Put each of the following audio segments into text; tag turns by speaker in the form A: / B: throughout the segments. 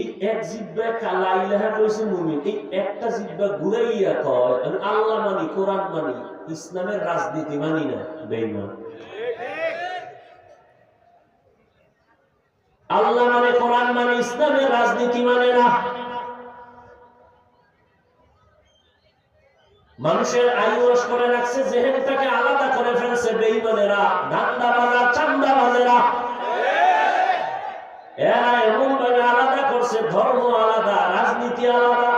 A: এই এক জিব্বা লা ইলাহা কইছে মুমিন, এই একটা জিব্বা ঘুরাইয়া কয় আমি আল্লাহ মানি, কোরআন মানি, ইসলামের রাজনীতি মানি না, বেঈমান। আল্লাহ মানে, কোরআন মানে, ইসলামের রাজনীতি মানে না। মানুষের আয়ুষ করে রাখছে, জেহেনটাকে আলাদা করে ফেলছে বেঈমানেরা, ধান্দাবাজরা, চান্দাবাজেরা। এরা এমন ভাবে আলাদা করছে, ধর্ম আলাদা, রাজনীতি আলাদা।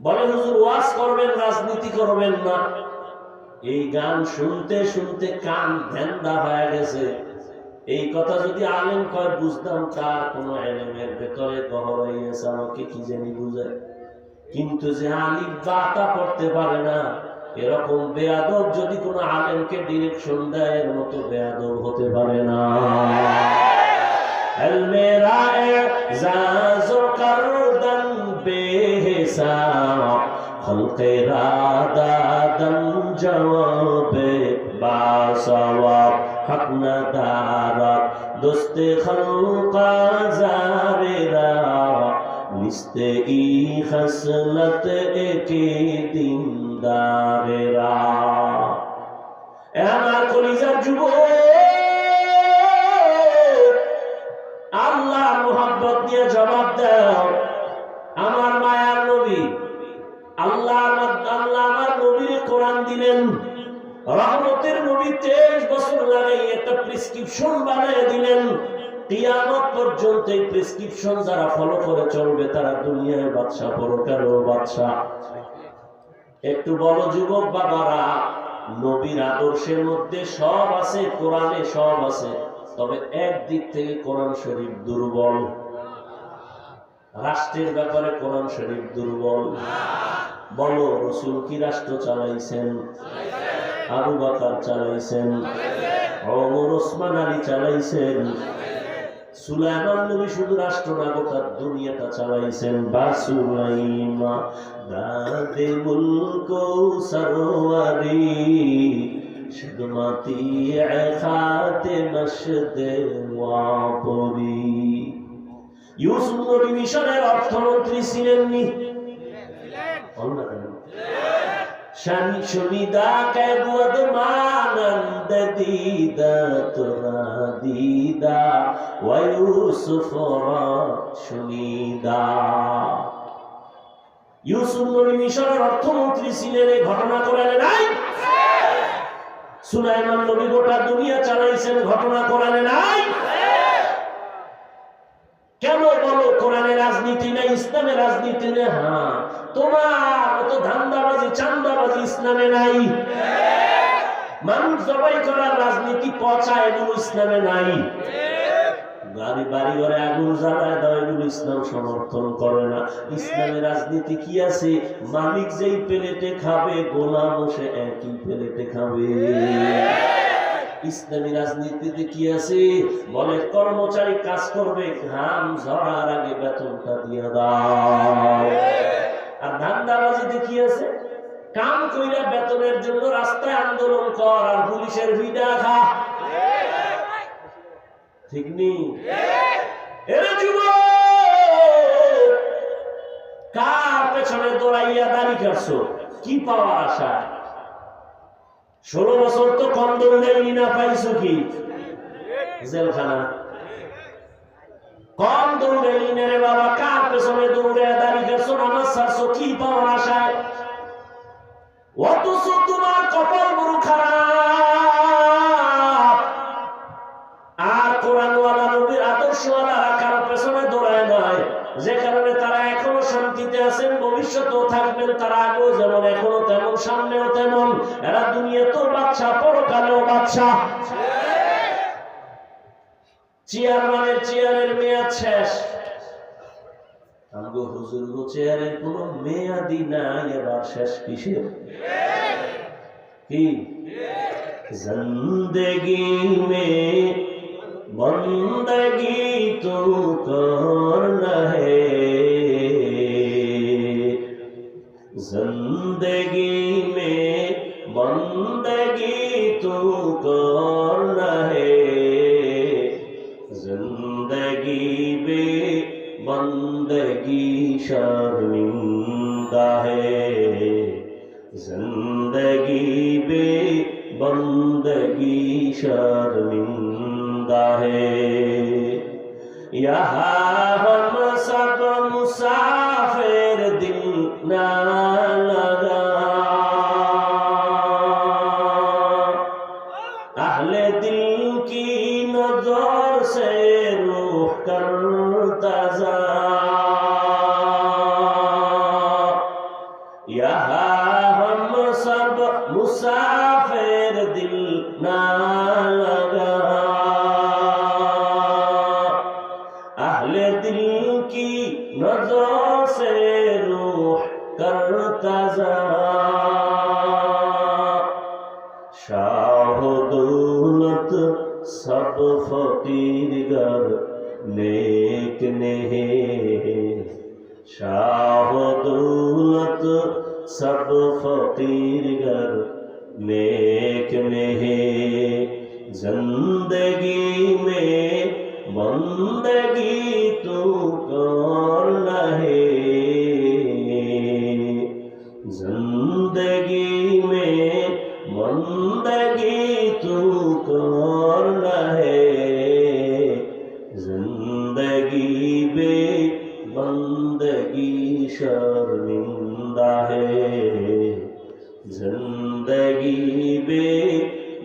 A: বলে হুজুর ওয়াজ করবেন, রাজনীতি করবেন না। এই গান শুনতে শুনতে কান ধ্যান্দা হয়ে গেছে। এই কথা যদি আলেম কয় বুঝতাম, তার কোন এলেমের ভেতরে গহরাইয়াছে, আমাকে কি জানি বুঝায়। কিন্তু যে আলিফ বাতা পড়তে পারে না, এরকম বেয়াদব যদি কোন আলেমকে ডিরেকশন দেয়, এর মতো বেয়াদব হতে পারে না। মেরা এজাজো করদন বেহিসাব, খলকে রাদাদন জওয়াবে বাসওয়াব, হক নদারত দোস্তে খলকা জারেরা, লিস্তে ই খসলত একে দিনদারেরা। আমার কলিজার যুবক, আল্লাহ মুহাব্বত দিয়ে জবাব দাও। আমার মায়ার নবী, আল্লাহ আমার নবীর কোরআন দিলেন, রহমতের নবী 23 বছর লাগাই একটা প্রেসক্রিপশন বানিয়ে দিলেন। কিয়ামত পর্যন্ত এই প্রেসক্রিপশন যারা ফলো করে চলবে, তারা দুনিয়ায় বাদশা, পরকালেও বাদশা। একটু বলো যুবক বাবারা, নবীর আদর্শের মধ্যে সব আছে, কোরআনে সব আছে, তবে একদিক থেকে কোরআন শরীফ দুর্বল। রাষ্ট্রের ব্যাপারে কোরআন শরীফ দুর্বল। বলো রাসূল কি রাষ্ট্র চালাইছেন? আবু বকর চালাইছেন, ওমর ওসমান আলী চালাইছেন, সুলাইমান নবী শুধু রাষ্ট্র না, গোটা দুনিয়াটা চালাইছেন। বাসুলাইমা দাদে মুলকো সরওয়ারি, শিদমাতি খাতে মশদে ওয়াপরি। ইউসুফ নবী মিশরের অর্থমন্ত্রী ছিলেননি? শনিদা কে বুদ মানন্দ দিদা তোরা দিদা ওয়া ইউসুফ শনিদা। ইউসুফ নবী মিশরের অর্থমন্ত্রী ছিলেন, এই ঘটনা কোরআনে নাই? সুলাইমান নবী গোটা দুনিয়া চালাইছেন, ঘটনা কোরআনে নাই? কেন বলো কোরআনে রাজনীতি নাই, ইসলামে রাজনীতি নেই? হ্যাঁ, তোমার অত ধান্দাবাজি, চান্দাবাজি ইসলামে নাই। মানুষ জবাই করার রাজনীতি, পচা, এগুলো ইসলামে নাই। বাড়ি বাড়ি ঘরে আগুন জ্বালায় দাও, এগুলো ইসলাম সমর্থন করে না। ইসলামে রাজনীতি কি আছে? মালিক যেই প্লেটে খাবে, গোলামও সে একই প্লেটে খাবে। ইসলামী রাজনীতিতে কি আছে? বলে কর্মচারী কাজ করবে, ঘাম ঝরার আগে বেতনটা দিয়ে দাও। আর ধান্দাবাজিতে কি আছে? কাম কইরা বেতনের জন্য রাস্তায় আন্দোলন কর, আর পুলিশের ভিডা খা। ঠিক নেই? এরে যুবক, কার পেছনে দৌড়াইয়া দাড়ি কাটছো? কি পাওয়ার আশা? 16 বছর তো কন্ডম দেয়নি, না পাইছো কি? জেলখানা। কন্ডম দেয়নি রে বাবা, কার পেছনে দৌড়ে দাঁড়িয়ে গেছো, নামাজ ছাড়ছো, কি পাওয়ার আশায়? অথচ তোমার কপাল বড় খারাপ। আর কোরআনওয়ালা, নবীর আদর্শওয়ালা কারো পেছনে দৌড়ায় নয়, যে কারণে তারা এখনো শান্তিতে আছেন, ভবিষ্যতেও থাকবেন। তারা আগেও যেমন, এখনো তেমন, সামনেও তেমন। এরা দুনিয়াতেও বাদশা, পরকালেও বাদশা। চেয়ারম্যানের চেয়ারের মেয়াদ শেষ। আমগো হুজুর গো চেয়ারের কোনো মেয়াদি নাই, এবার শেষ কিসের? কি জিন্দেগি মে বন্দগি তো করনা হে, जिंदगी में बंदगी तू करना है, जिंदगी में बंदगी शर्मिंदा है, जिंदगी बे बंदगी शर्मिंदा है। यहाँ हम सब मुसाफिर दिल ना लगा, अहले दिल की नजर से रूह करता जा। यहाँ हम सब मुसाफिर दिल ना लगा, अहले दिल की नजर से रूह करता जा। शाह दौलत सब फकीर गर नेक नहीं, शाह दौलत सब फकीर गर नेक नहीं। जिंदगी में बंदगी तू कर है, जिंदगी में बंदगी तू कर है। जिंदगी बे बंदगी शर्मिंदा है, जिंदगी बे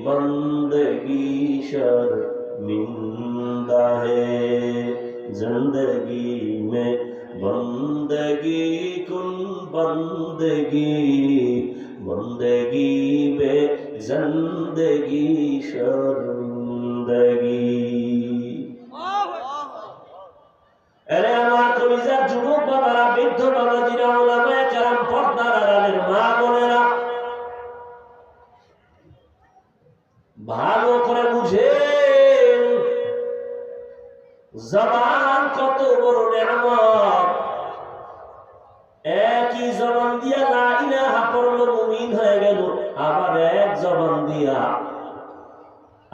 A: बंदगी शर्मिंदा है। जिंदगी में बंदगी कुन बंदगी, बंदगी बे जिंदगी शर्मिंदगी। अरे আমার কলিজার যুবক বাবারা, বৃদ্ধ বাবাজিরা, উলামায়ে কেরাম, পর্দার আড়ালের মা বোনেরা, ভালো করে বুঝেন জবান কত বড় নেয়ামত। একই জবান দিয়া লা ইলাহা পড়ল, মুমিন হয়ে গেল। আবার এক জবান দিয়া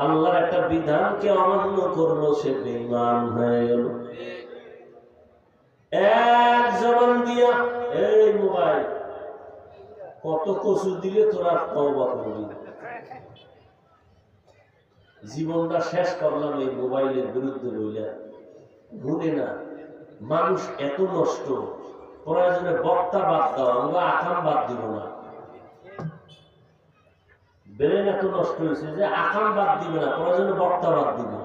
A: আল্লাহর একটা বিধানকে অমান্য করলো, সে বেঈমান হয়ে গেল। এক জবান দিয়া এই মোবাইল কত কসু দিলে তোরা তওবা করবি। জীবনটা শেষ করলাম এই মোবাইলের বিরুদ্ধে বইলা। ভুলে না, মানুষ এত নষ্ট, প্রয়োজনে বক্তা বাদ দাও, আমরা আকাম বাদ দিব না। ব্রেন এত নষ্ট হয়েছে যে আকাম বাদ দিবে না, প্রয়োজনে বক্তা বাদ দিবে,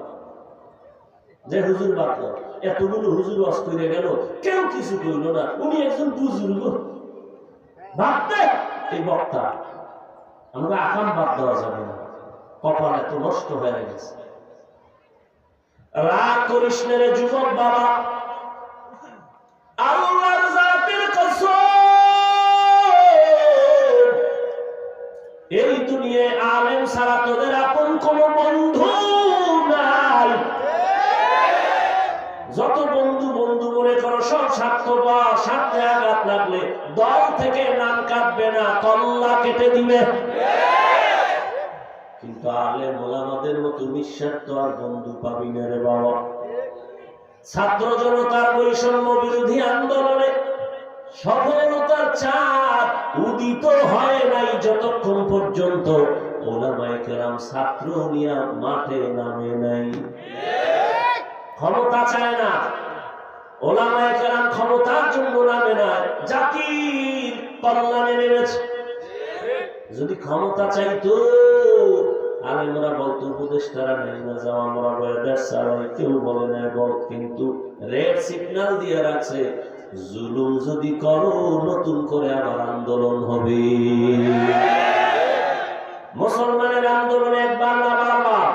A: যে হুজুর বাদ দাও। এতগুলো হুজুর ওয়াজ করে গেল, কেউ কিছু করল না। উনি একজন বুজুর্গ, ভাবতে এই বক্তা, আমরা আকাম বাদ দেওয়া যাবে না। কপাল এত নষ্ট হয়ে গেছে। রাগ করিস না রে যুবক বাবা, আল্লাহর জাতের কসম, এই দুনিয়ায় আলেম ছাড়া তোদের আপন কোনো বন্ধু নাই। যত বন্ধু বন্ধু মনে করো সব স্বার্থপর, স্বার্থে আঘাত লাগলে দল থেকে নাম কাটবে না, কল্লা কেটে দিবে। কিন্তু আলেম ওলামাদের মতো নিঃস্বার্থ আর বন্ধু পাবি না রে বাবা। ছাত্র জনতার বৈষম্য বিরোধী আন্দোলনে সফলতার চাঁদ উদিত হয় নাই যতক্ষণ পর্যন্ত ওলামায়ে কেরাম ছাত্র নিয়ে মাঠে নামে নাই। ক্ষমতা চায় না, ওলামায়ে কেরাম ক্ষমতার জন্য নামে না, জাতির কল্যাণে নেমেছে। যদি ক্ষমতা চাইতো আলেমরা বলতো উপদেষ্টারা নেই না যাও, আমরা দেশ চালাই, কেউ বলে না বল। কিন্তু রেড সিগন্যাল দিয়ে রাখছে, জুলুম যদি করো নতুন করে আবার আন্দোলন হবে। মুসলমানের আন্দোলন একবার না বারবার,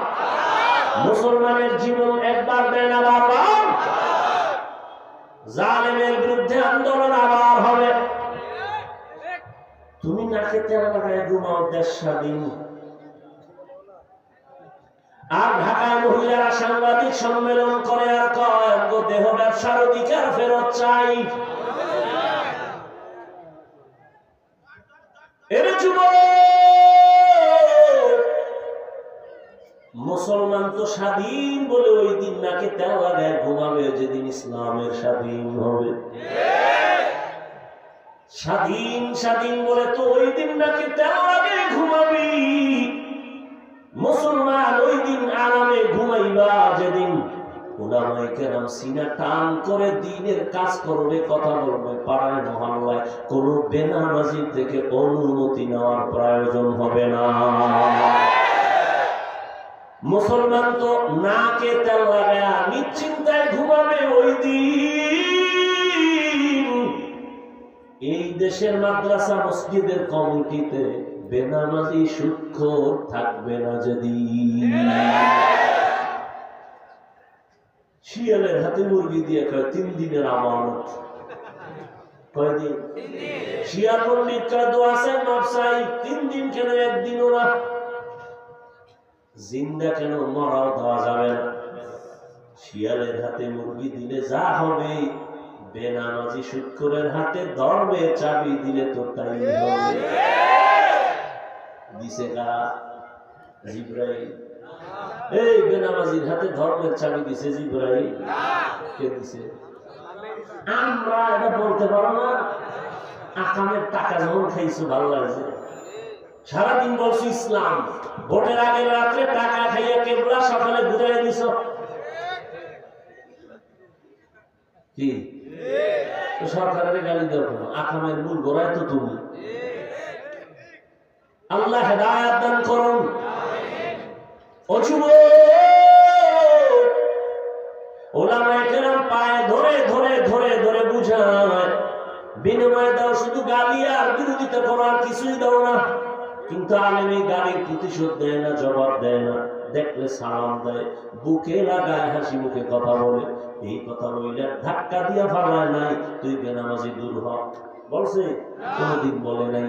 A: মুসলমানের জীবন একবার দেয় না বারবার। জালেমের বিরুদ্ধে আন্দোলন আবার হবে। তুমি নাকে তেল লাগায় ঘুমাও, দেশ স্বাধীন। আর ঢাকায় মহিলারা সাংবাদিক সম্মেলন করে আর কয় দেহ ব্যবসার অধিকার ফেরত চাই। এর যুবক মুসলমান তো স্বাধীন বলে ওই দিন নাকে তেল লাগায় ঘুমাবে যেদিন ইসলামের স্বাধীন হবে। স্বাধীন স্বাধীন বলে তো ওই দিন নাকি তেল লাগে ঘুমাবি। মুসলমান ওই দিন আরামে ঘুমাইবা যেদিন উলামায়ে কেরাম সিনা টান করে দ্বীনের কাজ করবে, কথা বলবে, পাড়ায় মহল্লায় কোনো বেনামাজি থেকে অনুমতি নেওয়ার প্রয়োজন হবে না। মুসলমান তো নাকে তেল লাগায় নিশ্চিন্তায় ঘুমাবে ওই দিন। এই দেশের মাদ্রাসা মসজিদের কমিটিতে বেনামাজি সূক্ষ্ম থাকবে না। যদি শিয়ালের হাতে মুরগি দিয়ে কয় 3 দিনের আমানত, কয়দিন? শিয়া পণ্ডিত কয় দোয়া চাই মাপ চাই, 3 দিন কেন 1 দিনও না? জিন্দা কেন মরাও দেওয়া যাবে না? শিয়ালের হাতে মুরগি দিলে যা হবে বেনামাজি শুক্রের হাতে ধর্মের চাবি দিলে তো তাই হবে। দিছে কারা? জিবরাইল। এই বেনামাজির হাতে ধর্মের চাবি দিছে জিবরাইল? কে দিছে? আমরা এটা বলতে পারো না? আকামের টাকা যখন খাইছো ভালো লাগছে, সারাদিন বলছো ইসলাম, ভোটের আগের রাত্রে টাকা খাইয়া কেবলা সকালে ঘুরাই দিছ কি? সরকারের গালি দেওয়া কোনো আকামের মূল গোড়ায় তো তুমি। আল্লাহ হেদায়েত দান করুন। ও যুবক, উলামায়ে কেরাম পায়ে ধরে ধরে ধরে ধরে বুঝায়, বিনিময়ে দাও শুধু গালি আর বিরোধিতা করো, আর কিছুই দাও না। কিন্তু আলেমী গালির প্রতিশোধ দেয় না, জবাব দেয় না, দেখলে সালাম দেয়, বুকে লাগায় হাসি মুখে কথা বলে। এই কথা বললে ধাক্কা দিয়া ফালায় নাই তুই বেনামাজি দূর হ বলছে? কোনদিন বলে নাই।